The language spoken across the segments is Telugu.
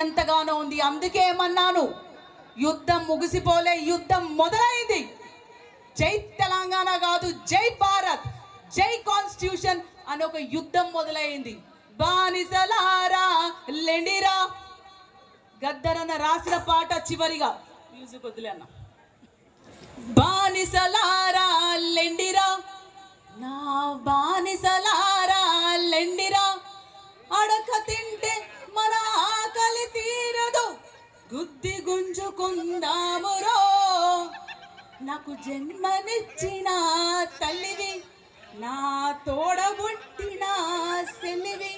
ఎంతగానో ఉంది. అందుకే ఏమన్నాను, యుద్ధం ముగిసిపోలే, యుద్ధం మొదలైంది. జై తెలంగాణ కాదు, జై భారత్, జై కాన్స్టిట్యూషన్ అని ఒక యుద్ధం మొదలైంది. బానిసలారా లెండిరా, గద్దరన్న రాసిన పాట చివరిగా మ్యూజిక్ వదిలే అన్న. బానిసలారా లెండిరా, నా బానిసలారా లెండిరా, అడక తింటే మన ఆకలి తీరదు, గుద్ది గుంజుకుందామురో, నాకు జన్మనిచ్చిన తల్లివి, నా తోడబుట్టిన సెల్లివి,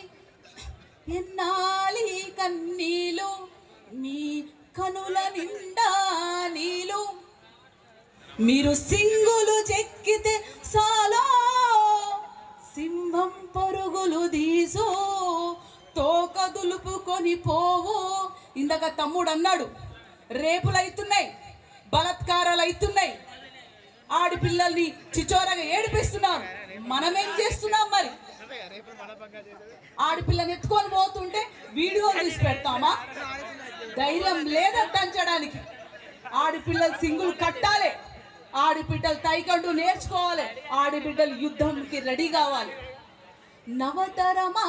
ఎన్నాలి కన్నీలు, నీ కనుల నిండా నీలు, మీరు సింగులు చెక్కితే సాలో, సింహం పరుగులు తీసు, తోక దులుపుకొని పోవు. ఇందాక తమ్ముడు అన్నాడు, రేపులు అవుతున్నాయి, బలాత్కారాలు అవుతున్నాయి, ఆడపిల్లల్ని చిచోరగా ఏడిపిస్తున్నారు. మనమేం చేస్తున్నాం మరి? ఆడపిల్లని ఎత్తుకొని పోతుంటే వీడియో తీసి పెడతామా? ధైర్యం లేదా దంచడానికి? ఆడపిల్లలు సింగులు కట్టాలి, ఆడబిడ్డలు తైకండు నేర్చుకోవాలి, ఆడబిడ్డలు యుద్ధంకి రెడీ కావాలి. నవతరమా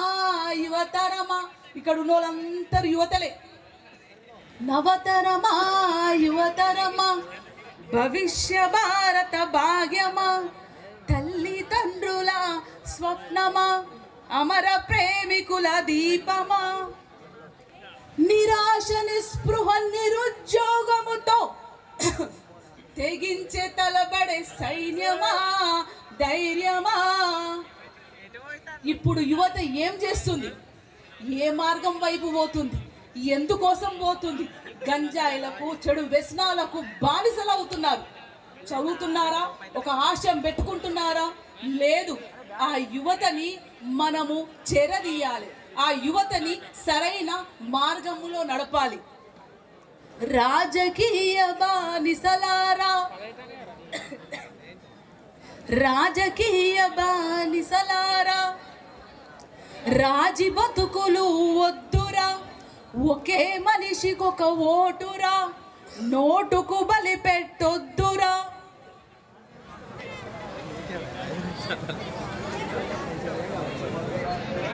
యువతరమా, ఇక్కడ ఉన్న వాళ్ళందరూ యువతలే. నవతరమా యువతరమా, భవిష్య భారత భాగ్యమా, తల్లిదండ్రుల స్వప్నమా, అమర ప్రేమికుల దీపమా, నిరాశ నిస్పృహ నిరుద్యోగముతో తెగించే తలబడే సైన్యమా, ధైర్యమా. ఇప్పుడు యువత ఏం చేస్తుంది? ఏ మార్గం వైపు పోతుంది? ఎందుకోసం పోతుంది? గంజాయిలకు, చెడు వ్యసనాలకు బానిసలు అవుతున్నారు. చదువుతున్నారా? ఒక ఆశయం పెట్టుకుంటున్నారా? లేదు. ఆ యువతని మనము చెరదీయాలి, ఆ యువతని సరైన మార్గములో నడపాలి. రాజకీయ బానిసలారా, రాజకీయ బానిసలారా, రాజీ బతుకులు వద్దురా, ఒకే మనిషికొక ఓటురా, నోటుకు బలి పెట్టొద్దురా.